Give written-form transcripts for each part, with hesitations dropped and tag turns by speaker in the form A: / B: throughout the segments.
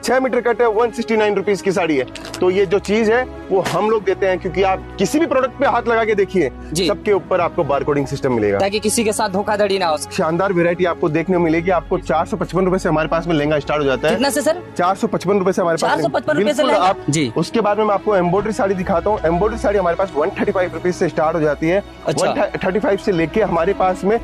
A: 6 metre cut है, 169 rupees की साड़ी है। तो ये जो चीज है वो हम लोग देते हैं, क्योंकि आप किसी भी प्रोडक्ट पे हाथ लगा के देखिए, सबके ऊपर आपको बारकोडिंग सिस्टम मिलेगा,
B: ताकि किसी के साथ धोखाधड़ी ना हो।
A: शानदार वेरायटी आपको देखने को मिलेगी। आपको 455 रुपए से हमारे पास में लहंगा स्टार्ट हो जाता है।
B: कितना से सर?
A: 455 रुपए से हमारे पास।
B: 455 रुपए से
A: आप जी। उसके बाद में मैं आपको एम्ब्रॉयडरी साड़ी दिखाता हूँ। एम्ब्रॉयडरी साड़ी हमारे पास 135 रुपीज से स्टार्ट हो जाती है। 135 से लेके हमारे पास में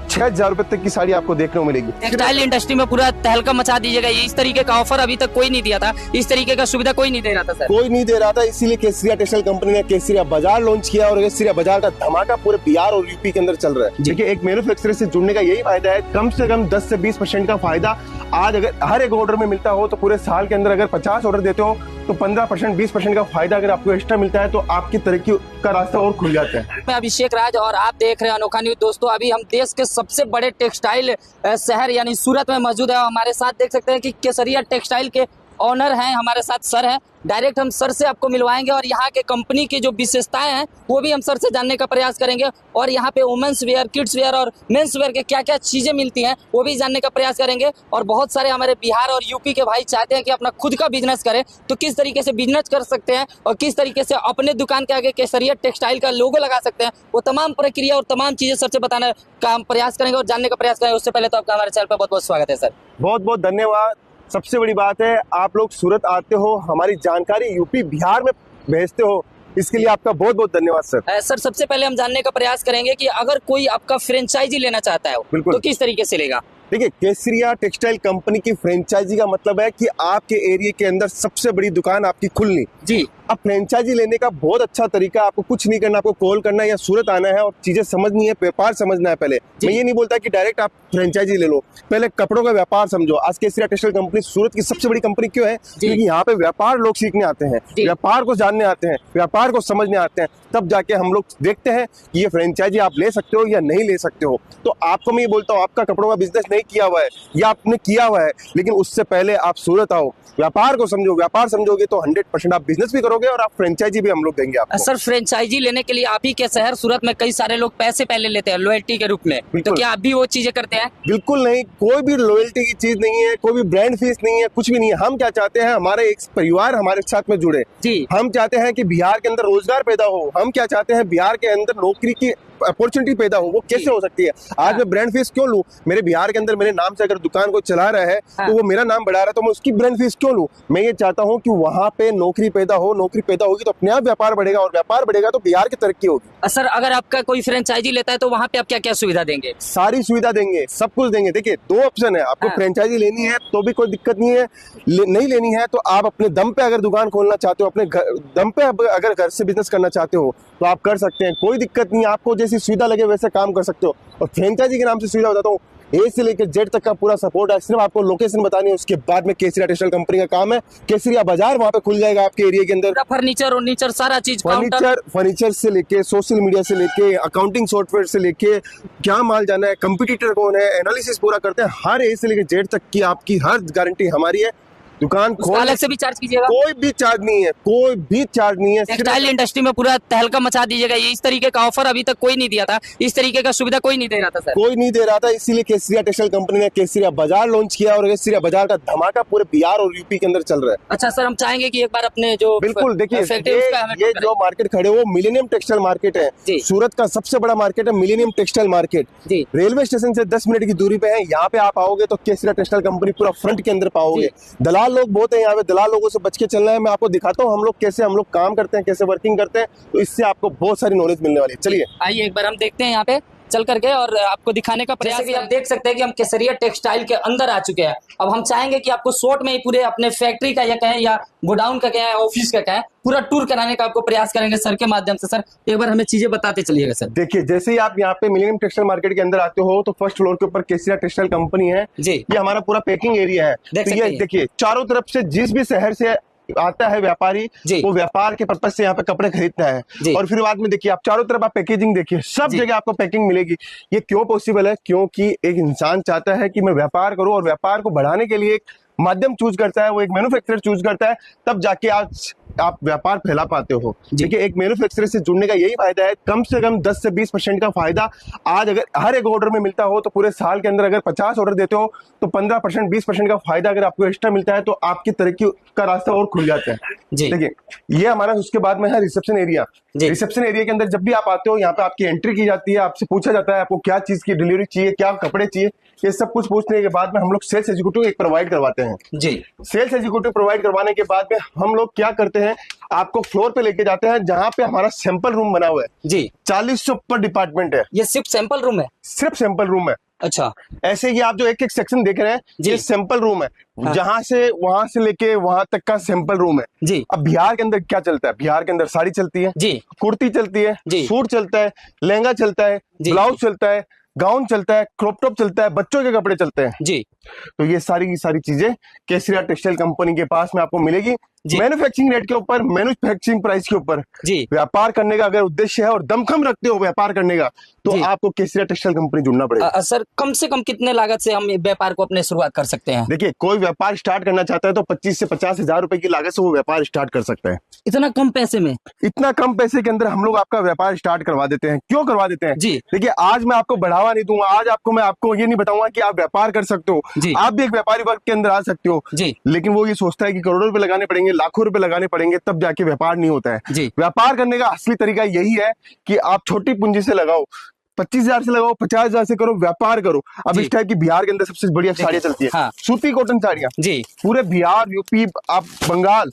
A: 6000 रुपए तक की साड़ी आपको देखने को मिलेगी।
B: टेक्सटाइल इंडस्ट्री में पूरा तहलका मचा दीजिएगा। इस तरीके का ऑफर अभी तक कोई नहीं दिया था, इस तरीके का सुविधा कोई नहीं दे रहा था सर।
A: कोई नहीं दे रहा था, इसीलिए केसरिया टेक्सटाइल कंपनी ने केसरिया बाजार लॉन्च किया और केसरिया बाजार का धमाका पूरे बिहार और यूपी के अंदर चल रहा है। देखिए, एक मैन्युफैक्चरर से जुड़ने का यही फायदा है, कम से कम 10 से 20% का फायदा आज अगर हर एक ऑर्डर में मिलता हो तो पूरे साल के अंदर अगर 50 ऑर्डर देते हो तो 15% 20% का फायदा अगर आपको एक्स्ट्रा मिलता है तो आपकी तरक्की का रास्ता और खुल जाता है।
B: मैं अभिषेक राज और आप देख रहे हैं अनोखा न्यूज। दोस्तों, अभी हम देश के सबसे बड़े टेक्सटाइल शहर यानी सूरत में मौजूद है। हमारे साथ देख सकते हैं कि केसरिया टेक्सटाइल के ऑनर हैं, हमारे साथ सर हैं। डायरेक्ट हम सर से आपको मिलवाएंगे और यहाँ के कंपनी की जो विशेषताएं हैं वो भी हम सर से जानने का प्रयास करेंगे, और यहाँ पे वुमेन्स वेयर, किड्स वेयर और मेंस वेयर के क्या क्या चीजें मिलती हैं वो भी जानने का प्रयास करेंगे। और बहुत सारे हमारे बिहार और यूपी के भाई चाहते हैं कि अपना खुद का बिजनेस करें, तो किस तरीके से बिजनेस कर सकते हैं और किस तरीके से अपने दुकान के आगे केसरिया टेक्सटाइल का लोगो लगा सकते हैं, वो तमाम प्रक्रिया और तमाम चीजें सर से बताने का हम प्रयास करेंगे और जानने का प्रयास करेंगे। उससे पहले तो आपका हमारे चैनल पर बहुत बहुत स्वागत है सर।
A: बहुत बहुत धन्यवाद। सबसे बड़ी बात है, आप लोग सूरत आते हो, हमारी जानकारी यूपी बिहार में भेजते हो, इसके लिए आपका बहुत बहुत धन्यवाद सर।
B: सर, सबसे पहले हम जानने का प्रयास करेंगे कि अगर कोई आपका फ्रेंचाइजी लेना चाहता है तो किस तरीके से लेगा?
A: देखिए, केसरिया टेक्सटाइल कंपनी की फ्रेंचाइजी का मतलब है कि आपके एरिया के अंदर सबसे बड़ी दुकान आपकी खुलनी जी। अब फ्रेंचाइजी लेने का बहुत अच्छा तरीका, आपको कुछ नहीं करना, आपको कॉल करना है या सूरत आना है और चीजें समझनी है, व्यापार समझना है। पहले मैं ये नहीं बोलता कि डायरेक्ट आप फ्रेंचाइजी ले लो, पहले कपड़ों का व्यापार समझो। आज केसरिया टेक्सटाइल कंपनी सूरत की सबसे बड़ी कंपनी क्यों है? क्योंकि यहाँ पे व्यापार लोग सीखने आते हैं, व्यापार को जानने आते हैं, व्यापार को समझने आते हैं, तब जाके हम लोग देखते हैं कि ये फ्रेंचाइजी आप ले सकते हो या नहीं ले सकते हो। तो आपको मैं ये बोलता हूँ, आपका कपड़ों का बिजनेस नहीं किया हुआ है या आपने किया हुआ है, लेकिन उससे पहले आप सूरत आओ, व्यापार को समझो। व्यापार समझोगे तो 100% आप बिजनेस भी करोगे और आप फ्रेंचाइजी भी हम लोग देंगे आपको।
B: सर, फ्रेंचाइजी लेने के लिए आप ही के शहर सूरत में कई सारे लोग पैसे पहले लेते हैं लॉयल्टी के रूप में, तो क्या आप भी वो चीजें करते हैं?
A: बिल्कुल नहीं, कोई भी लॉयल्टी की चीज नहीं है, कोई भी ब्रांड फीस नहीं है, कुछ भी नहीं है। हम क्या चाहते हैं, हमारे एक परिवार हमारे साथ में जुड़े जी। हम चाहते हैं कि बिहार के अंदर रोजगार पैदा हो। हम क्या चाहते हैं, बिहार के अंदर नौकरी की अपॉर्चुनिटी पैदा हो। वो कैसे हो सकती है? आज मैं ब्रांड फीस क्यों लूं? मेरे बिहार के अंदर मेरे नाम से अगर दुकान को चला रहा है तो वो मेरा नाम बढ़ा रहा है, तो मैं उसकी ब्रांड फीस क्यों लूं? मैं ये चाहता हूं कि वहां पे नौकरी पैदा हो, नौकरी पैदा होगी तो अपने आप व्यापार बढ़ेगा और व्यापार बढ़ेगा तो बिहार की तरक्की होगी।
B: सर, अगर आपका कोई फ्रेंचाइजी लेता है तो वहाँ पे आप क्या क्या सुविधा देंगे?
A: सारी सुविधा देंगे, सब कुछ देंगे। देखिए, 2 ऑप्शन है, आपको फ्रेंचाइजी लेनी है तो भी कोई दिक्कत नहीं है, नहीं लेनी है तो आप अपने दम पे अगर दुकान खोलना चाहते हो, अपने दम पे अगर घर से बिजनेस करना चाहते हो तो आप कर सकते हैं, कोई दिक्कत नहीं है। आपको जैसी सुविधा लगे वैसे काम कर सकते हो। और फ्रेंचाइजी के नाम से सुविधा बताता हूँ, ए से लेकर जेड तक का पूरा सपोर्ट है। सिर्फ आपको लोकेशन बतानी है, उसके बाद में केसरिया टेक्सटाइल कंपनी का काम है। केसरिया बाजार वहाँ पे खुल जाएगा आपके एरिया के अंदर।
B: फर्नीचर सारा चीज,
A: फर्नीचर से लेके सोशल मीडिया से लेके अकाउंटिंग सॉफ्टवेयर से लेके क्या माल जाना है, कंपटीटर कौन है, एनालिसिस पूरा करते हैं। हर ए से लेकर जेड तक की आपकी हर गारंटी हमारी है। दुकान खोल
B: अलग से भी चार्ज कीजिएगा?
A: कोई भी चार्ज नहीं है, कोई भी चार्ज नहीं है।
B: टेक्सटाइल इंडस्ट्री में पूरा तहलका मचा दीजिएगा। ये इस तरीके का ऑफर अभी तक कोई नहीं दिया था, इस तरीके का सुविधा कोई नहीं दे रहा था सर।
A: कोई नहीं दे रहा था, इसीलिए केसरिया टेक्सटाइल कंपनी ने केसरिया बाजार लॉन्च किया और केसरिया बाजार का धमाका पूरे बिहार और यूपी के अंदर चल रहा है।
B: अच्छा सर, हम चाहेंगे कि एक बार अपने जो
A: बिल्कुल देखिए, ये जो मार्केट खड़े वो मिलेनियम टेक्सटाइल मार्केट है, सूरत का सबसे बड़ा मार्केट है millennium textile market. Railway station से 10 मिनट की दूरी पे है। यहाँ पे आप आओगे तो केसरिया टेक्सटाइल कंपनी पूरा फ्रंट के अंदर पाओगे। दलाल लोग बहुत है यहाँ पे, दलाल लोगों से बच के चलना है। मैं आपको दिखाता हूँ हम लोग कैसे काम करते हैं, कैसे वर्किंग करते हैं, तो इससे आपको बहुत सारी नॉलेज मिलने वाली है। चलिए
B: आइए एक बार हम देखते हैं यहाँ पे चल करके और आपको दिखाने का प्रयास। जैसे कि आप देख सकते हैं कि हम केसरिया टेक्सटाइल के अंदर आ चुके हैं। अब हम चाहेंगे कि आपको शॉर्ट में ही पूरे अपने फैक्ट्री का या कहें या गोडाउन का कहें, ऑफिस का कहें, पूरा टूर कराने का आपको प्रयास करेंगे सर के माध्यम से। सर, एक बार हमें चीजें बताते चलिएगा सर।
A: देखिए, जैसे ही आप यहाँ पे मिलेनियम टेक्सटाइल मार्केट के अंदर आते हो तो फर्स्ट फ्लोर के ऊपर केसरिया टेक्सटाइल कंपनी है जी। ये हमारा पूरा पैकिंग एरिया है। तो ये देखिए, चारों तरफ से जिस भी शहर से आता है व्यापारी, वो व्यापार के पर्पज से यहाँ पे कपड़े खरीदता है। और फिर बाद में देखिए, आप चारों तरफ आप पैकेजिंग देखिए, सब जगह आपको पैकिंग मिलेगी। ये क्यों पॉसिबल है? क्योंकि एक इंसान चाहता है कि मैं व्यापार करूं और व्यापार को बढ़ाने के लिए एक माध्यम चूज करता है, वो एक मैन्युफैक्चरर चूज करता है, तब जाके आज आप व्यापार फैला पाते हो। देखिए, एक मैन्युफैक्चरर से जुड़ने का यही फायदा है, कम से कम 10 से 20% का फायदा आज अगर हर एक ऑर्डर में मिलता हो तो पूरे साल के अंदर अगर 50 ऑर्डर देते हो तो 15% 20% का फायदा अगर आपको एक्स्ट्रा मिलता है तो आपकी तरक्की का रास्ता और खुल जाता है। देखिए, ये हमारा उसके बाद में है रिसेप्शन एरिया। रिसेप्शन एरिया के अंदर जब भी आप आते हो, यहाँ पे आपकी एंट्री की जाती है, आपसे पूछा जाता है आपको क्या चीज की डिलीवरी चाहिए, क्या कपड़े चाहिए। ये सब कुछ पूछने के बाद में हम लोग सेल्स एग्जीक्यूटिव एक प्रोवाइड करवाते हैं। सेल्स एग्जीक्यूटिव प्रोवाइड करवाने के बाद में हम लोग क्या करते हैं, आपको फ्लोर पे लेके जाते हैं जहाँ पे हमारा सैंपल रूम बना हुआ है। 40 से ऊपर डिपार्टमेंट है।
B: ये सिर्फ सैंपल रूम है?
A: सिर्फ सैंपल रूम है।
B: अच्छा।
A: ऐसे ही आप जो एक एक सेक्शन देख रहे हैं, ये सैंपल रूम है। हाँ। जहां से वहां से लेके वहां तक का सैंपल रूम है। अब बिहार के अंदर क्या चलता है? बिहार के अंदर साड़ी चलती है, कुर्ती चलती है, सूट चलता है, लहंगा चलता है, ब्लाउज चलता है, गाउन चलता है, क्रॉप टॉप चलता है, बच्चों के कपड़े चलते हैं। तो ये सारी की सारी चीजें केसरिया टेक्सटाइल कंपनी के पास में आपको मिलेगी। मैन्युफैक्चरिंग रेट के ऊपर, मैन्युफैक्चरिंग प्राइस के ऊपर। व्यापार करने का अगर उद्देश्य है और दमखम रखते हो व्यापार करने का, तो आपको केसरिया टेक्सटाइल कंपनी जुड़ना पड़ेगा।
B: सर, कम से कम कितने लागत से हम व्यापार को अपने शुरुआत कर सकते हैं?
A: देखिए, कोई व्यापार स्टार्ट करना चाहता है तो 25 से 50 हजार रुपए की लागत से वो व्यापार स्टार्ट कर सकता है।
B: इतना कम पैसे में?
A: इतना कम पैसे के अंदर हम लोग आपका व्यापार स्टार्ट करवा देते हैं। क्यों करवा देते हैं? देखिए, आज मैं आपको बढ़ावा नहीं दूंगा, आज मैं आपको ये नहीं बताऊंगा कि आप व्यापार कर सकते हो, आप भी एक व्यापारी वर्ग के अंदर आ सकते हो। लेकिन वो ये सोचता है कि करोड़ों रुपए लगाने पड़ेंगे, लाखों रुपए लगाने पड़ेंगे, तब जाके व्यापार नहीं होता है। व्यापार करने का असली तरीका यही है कि आप छोटी पूंजी से लगाओ, 25,000 से लगाओ, 50,000 से करो, व्यापार करो। अब इस टाइप की बिहार के अंदर सबसे बढ़िया साड़ियां चलती है। हाँ। सूती कॉटन साड़ियां पूरे बिहार, यूपी, आप बंगाल,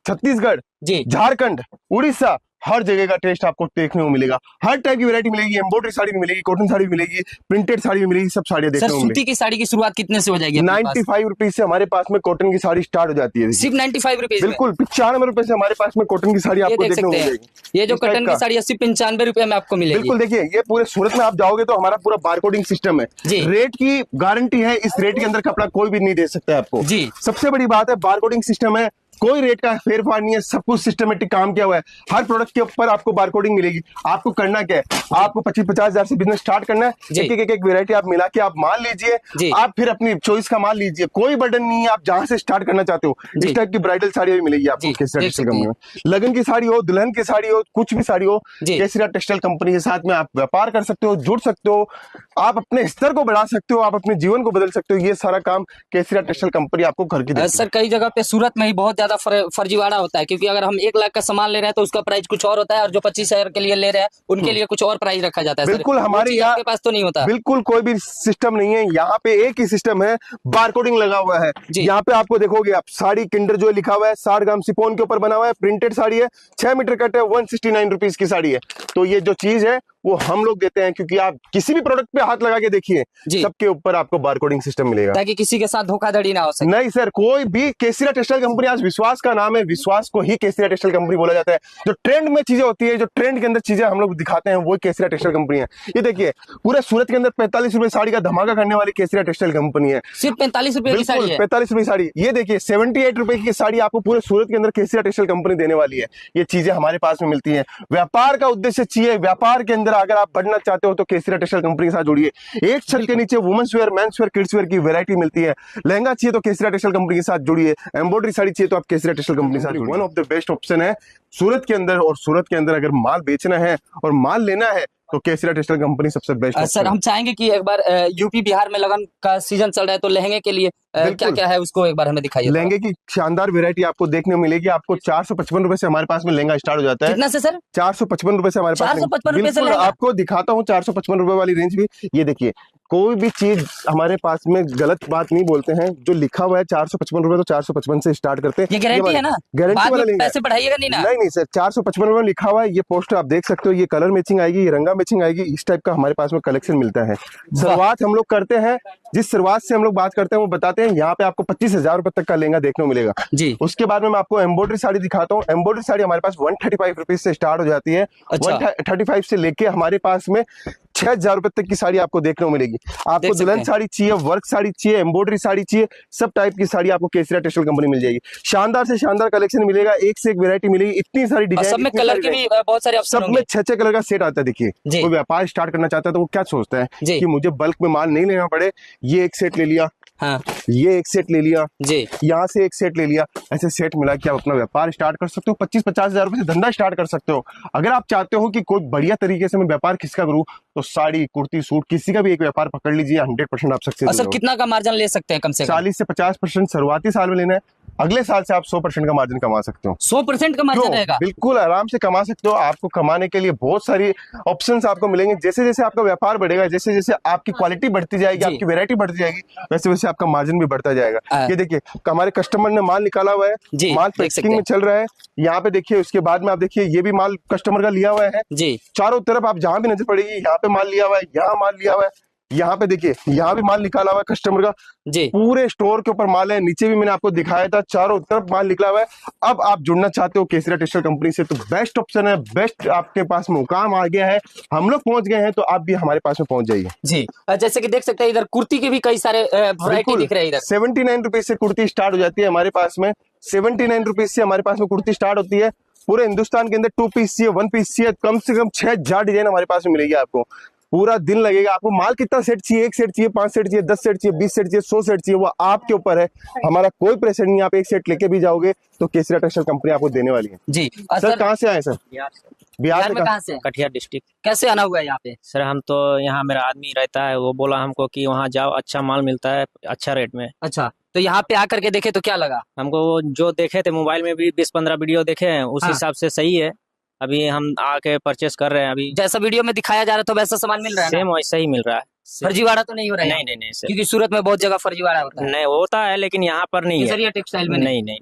A: छत्तीसगढ़, झारखंड, उड़ीसा, हर जगह का टेस्ट आपको देखने को मिलेगा। हर टाइप की वैरायटी मिलेगी। एम्ब्रॉयडरी साड़ी भी मिलेगी, कॉटन साड़ी भी मिलेगी, प्रिंटेड साड़ी भी मिलेगी, सब साड़ियां देखने को मिलेगी।
B: सूती की साड़ी की शुरुआत कितने से हो जाएगी?
A: 95 रुपीज से हमारे पास में कॉटन की साड़ी स्टार्ट हो जाती है।
B: सिर्फ 95 रुपीज?
A: बिल्कुल, 95 रुपए से हमारे पास में कॉटन की साड़ी आपको देखने को मिलेगी।
B: ये जो कॉटन की साड़ी 80-95 रुपए में आपको मिलेगी।
A: बिल्कुल। देखिए, ये पूरे सूरत में आप जाओगे तो हमारा पूरा बारकोडिंग सिस्टम है, रेट की गारंटी है। इस रेट के अंदर कपड़ा कोई भी नहीं दे सकता है आपको। सबसे बड़ी बात है, बारकोडिंग सिस्टम है, कोई रेट का फेरफार नहीं है, सब कुछ सिस्टमेटिक काम किया हुआ है। हर प्रोडक्ट के ऊपर आपको बारकोडिंग मिलेगी। आपको करना क्या है, आपको 25-50 हजार से बिजनेस स्टार्ट करना है। एक वैरायटी आप मिला के आप माल लीजिए, आप फिर अपनी चॉइस का माल लीजिए, कोई बर्डन नहीं है। आप जहां से स्टार्ट करना चाहते हो, इस टाइप की ब्राइडल साड़ी भी मिलेगी आपको केसरिया टेक्सटाइल कंपनी में। लगन की साड़ी हो, दुल्हन की साड़ी हो, कुछ भी साड़ी हो, केसरिया टेक्सटाइल कंपनी के साथ में आप व्यापार कर सकते हो, जुड़ सकते हो, आप अपने स्तर को बढ़ा सकते हो, आप अपने जीवन को बदल सकते हो। ये सारा काम केसरिया टेक्सटाइल कंपनी आपको घर की।
B: सर, कई जगह पे सूरत में ही बहुत ज्यादा फर्जीवाड़ा होता है, क्योंकि अगर हम 1 लाख का सामान ले रहे हैं तो उसका प्राइस कुछ और होता है, और जो 25,000 के लिए ले रहे हैं उनके लिए कुछ और प्राइस रखा जाता है।
A: बिल्कुल, हमारे यहाँ के
B: पास तो नहीं होता।
A: बिल्कुल कोई भी सिस्टम नहीं है। यहाँ पे एक ही सिस्टम है, बारकोडिंग लगा हुआ है। यहाँ पे आपको देखोगे आप, साड़ी किंडर जो लिखा हुआ है, 60 ग्राम सिफोन के ऊपर बना हुआ है, प्रिंटेड साड़ी है, 6 मीटर कट है, 169 रुपीज की साड़ी है। तो ये जो चीज है वो हम लोग देते हैं, क्योंकि आप किसी भी प्रोडक्ट पे हाथ लगा के देखिए, सबके ऊपर आपको बारकोडिंग सिस्टम मिलेगा,
B: ताकि किसी के साथ धोखाधड़ी ना हो सके।
A: नहीं सर, कोई भी। केसरिया टेक्सटाइल कंपनी आज विश्वास का नाम है, विश्वास को ही केसरिया टेक्सटाइल कंपनी बोला जाता है। जो ट्रेंड में चीजें होती है, जो ट्रेंड के अंदर चीजें हम लोग दिखाते हैं, वो केसरिया टेक्सटाइल कंपनी है। ये देखिए, पूरे सूरत के अंदर 45 रुपए साड़ी का धमाका करने वाली केसरिया टेक्सटाइल कंपनी है।
B: सिर्फ 45 रुपए की साड़ी है?
A: 45 रुपए साड़ी। ये देखिए, 78 रुपए की साड़ी आपको पूरे सूरत के अंदर केसरिया टेक्सटाइल कंपनी देने वाली है। ये चीजें हमारे पास में मिलती है। व्यापार का उद्देश्य चाहिए, व्यापार के अंदर अगर आप बढ़ना चाहते हो तो केसरिया टेक्सटाइल कंपनी के साथ जुड़िए। एक छत के नीचे womens wear, mens wear, kids wear की वैरायटी मिलती है। लहंगा चाहिए तो केसरिया टेक्सटाइल कंपनी के साथ जुड़िए। एम्ब्रॉयडरी साड़ी चाहिए तो आप केसरिया टेक्सटाइल कंपनी के साथ जुड़िए। One of the best option है सूरत के अंदर। और सूरत के अंदर अगर माल बेचना है और माल लेना है तो केसरिया टेक्सटाइल कंपनी सबसे बेस्ट।
B: सर, हम चाहेंगे कि एक बार यूपी बिहार में लगन का सीजन चल रहा है, तो लहंगे के लिए क्या क्या है उसको एक बार हमें दिखाइए।
A: लहंगे की शानदार वैरायटी आपको देखने को मिलेगी। आपको 455 रुपए से हमारे पास में लहंगा स्टार्ट हो जाता है।
B: कितना से सर?
A: 455 रुपए से हमारे पास।
B: 455 रुपए से
A: आपको दिखाता हूँ 455 रुपए वाली रेंज भी। ये देखिए, कोई भी चीज हमारे पास में गलत बात नहीं बोलते हैं। जो लिखा हुआ है 455 रुपए, तो 455 से स्टार्ट करते हैं।
B: ये गारंटी है ना?
A: गारंटी वाला लेंगे,
B: पैसे बढ़ाइएगा नहीं ना?
A: नहीं सर, 455 रुपए लिखा हुआ है। ये पोस्टर आप देख सकते हो, ये कलर मैचिंग आएगी, ये रंगा मैचिंग आएगी। इस टाइप का हमारे पास में कलेक्शन मिलता है। शुरुआत हम लोग करते हैं, जिस शुरुआत से हम लोग बात करते हैं वो बताते हैं। यहाँ पे आपको 25,000 रुपए तक का लहंगा देखने को मिलेगा जी। उसके बाद में मैं आपको एम्ब्रॉयडरी साड़ी दिखाता हूँ। एम्ब्रॉयडरी साड़ी हमारे पास 135 रुपीज से स्टार्ट हो जाती है। 135 से लेके हमारे पास में 6,000 रुपए तक की साड़ी आपको देखने को मिलेगी। आपको दुल्हन साड़ी चाहिए, वर्क साड़ी चाहिए, एम्ब्रॉयडरी साड़ी चाहिए, सब टाइप की साड़ी आपको केसरिया टेक्सटाइल कंपनी मिल जाएगी। शानदार से शानदार कलेक्शन मिलेगा, एक से एक वैरायटी मिलेगी, इतनी सारी डिजाइन,
B: सब में कलर के भी बहुत सारे ऑप्शन
A: सब में 6 कलर का सेट आता है। देखिए, कोई व्यापार स्टार्ट करना चाहता है तो वो क्या सोचता है कि मुझे बल्क में माल नहीं लेना पड़े, ये एक सेट ले लिया,
B: हाँ
A: ये एक सेट ले लिया
B: जी,
A: यहाँ से एक सेट ले लिया, ऐसे सेट मिला के आप अपना व्यापार स्टार्ट कर सकते हो। 25-50 हजार रुपए से धंधा स्टार्ट कर सकते हो। अगर आप चाहते हो कि कोई बढ़िया तरीके से मैं व्यापार किसका करूँ, तो साड़ी, कुर्ती, सूट, किसी का भी एक व्यापार पकड़ लीजिए, 100% आप सक्सेस
B: और सर कितना का मार्जिन ले सकते हैं कम से कम?
A: 40 से 50% शुरुआती साल में लेना है, अगले साल से आप 100% का मार्जिन कमा सकते हो।
B: 100% का मार्जिन रहेगा?
A: बिल्कुल आराम से कमा सकते हो। आपको कमाने के लिए बहुत सारी ऑप्शंस आपको मिलेंगे। जैसे जैसे आपका व्यापार बढ़ेगा, जैसे जैसे आपकी क्वालिटी बढ़ती जाएगी, आपकी वैरायटी बढ़ती जाएगी, वैसे वैसे आपका मार्जिन भी बढ़ता जाएगा। ये देखिए हमारे कस्टमर ने माल निकाला हुआ है, माल पैकिंग में चल रहा है। यहाँ पे देखिए, उसके बाद में आप देखिए ये भी माल कस्टमर का लिया हुआ है जी। चारों तरफ आप जहां भी नजर पड़ेगी, यहाँ पे माल लिया हुआ है, यहाँ माल लिया हुआ है, यहाँ पे देखिए यहाँ भी माल निकाला हुआ है कस्टमर का जी। पूरे स्टोर के ऊपर माल है, नीचे भी मैंने आपको दिखाया था, चारों तरफ माल निकला हुआ है। अब आप जुड़ना चाहते हो केसरिया टेक्सटाइल कंपनी से, तो बेस्ट ऑप्शन है, बेस्ट आपके पास मुकाम आ गया है, हम लोग पहुंच गए हैं, तो आप भी हमारे पास में पहुंच जाइए जी।
B: जैसे कि देख सकते हैं इधर कुर्ती के भी कई सारे वैरायटी दिख रहे हैं। इधर
A: 79 रुपीज से कुर्ती स्टार्ट हो जाती है हमारे पास में। 79 रुपीज से हमारे पास में कुर्ती स्टार्ट होती है। पूरे हिंदुस्तान के अंदर 2 पीस चाहिए, 1 पीस चाहिए, कम से कम 6000 डिजाइन हमारे पास में मिलेगी आपको। पूरा दिन लगेगा। आपको माल कितना सेट चाहिए, 1 सेट चाहिए, 5 सेट चाहिए, 10 सेट चाहिए, 20 सेट चाहिए, 100 सेट चाहिए, वो आपके ऊपर है। हमारा कोई प्रेशर नहीं है। आप 1 सेट लेके भी जाओगे तो केसरिया टेक्सटाइल कंपनी आपको देने वाली है
B: जी।
A: सर कहाँ से आए सर?
B: बिहार में कहाँ से?
C: कटिहार डिस्ट्रिक्ट।
B: कैसे आना हुआ है यहाँ पे?
C: सर हम तो यहाँ मेरा आदमी रहता है, वो बोला हमको कि वहाँ जाओ, अच्छा माल मिलता है अच्छा रेट में।
B: अच्छा, तो यहाँ पे आकर के देखे तो क्या लगा
C: हमको? जो देखे थे मोबाइल में भी 20-15 वीडियो देखे हैं, उस हिसाब से सही है। अभी हम आके परचेस कर रहे हैं। अभी
B: जैसा वीडियो में दिखाया जा रहा है तो वैसा सामान मिल रहा है?
C: सेम वैसा ही मिल रहा है।
B: फर्जीवाड़ा तो नहीं हो रहा है?
C: नहीं नहीं सर,
B: क्योंकि सूरत में बहुत जगह फर्जीवाड़ा होता है।
C: नहीं होता है, लेकिन यहाँ पर नहीं है।
B: टेक्सटाइल में
C: नहीं।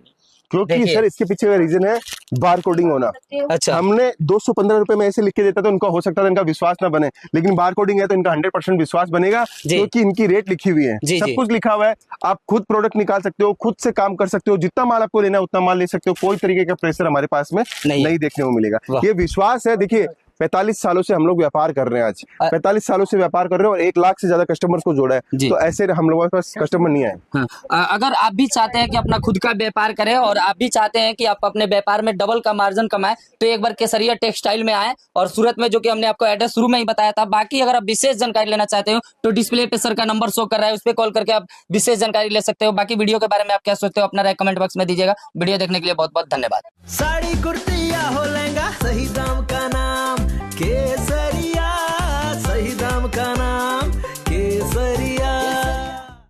A: क्योंकि सर इसके पीछे का रीजन है बार कोडिंग होना।
B: अच्छा,
A: हमने 215 रुपए में ऐसे लिख के देता तो उनका हो सकता था इनका विश्वास ना बने, लेकिन बार कोडिंग है तो इनका 100% विश्वास बनेगा, क्योंकि इनकी रेट लिखी हुई है, सब कुछ लिखा हुआ है। आप खुद प्रोडक्ट निकाल सकते हो, खुद से काम कर सकते हो, जितना माल आपको लेना है उतना माल ले सकते हो। कोई तरीके का प्रेशर हमारे पास में नहीं देखने को मिलेगा। ये विश्वास है। देखिए 45 सालों से हम लोग व्यापार कर रहे हैं। आज 45 सालों से व्यापार कर रहे हैं और 1 लाख से ज्यादा कस्टमर्स को जोड़ा है, तो ऐसे हम लोगों के पास कस्टमर नहीं आए।
B: हाँ। अगर आप भी चाहते हैं कि अपना खुद का व्यापार करें और आप भी चाहते हैं कि आप अपने व्यापार में डबल का मार्जिन कमाएं, तो एक बार केसरिया टेक्सटाइल में आए। और सूरत में जो कि हमने आपको एड्रेस शुरू में ही बताया था। बाकी अगर आप विशेष जानकारी लेना चाहते हो तो डिस्प्ले पे सर का नंबर शो कर रहा है, उस पर कॉल करके आप विशेष जानकारी ले सकते हो। बाकी वीडियो के बारे में आप क्या सोचते हो अपना राय कमेंट बॉक्स में दीजिएगा। वीडियो देखने के लिए बहुत बहुत धन्यवाद।
D: साड़ी कुर्ती या हो लहंगा, सही दाम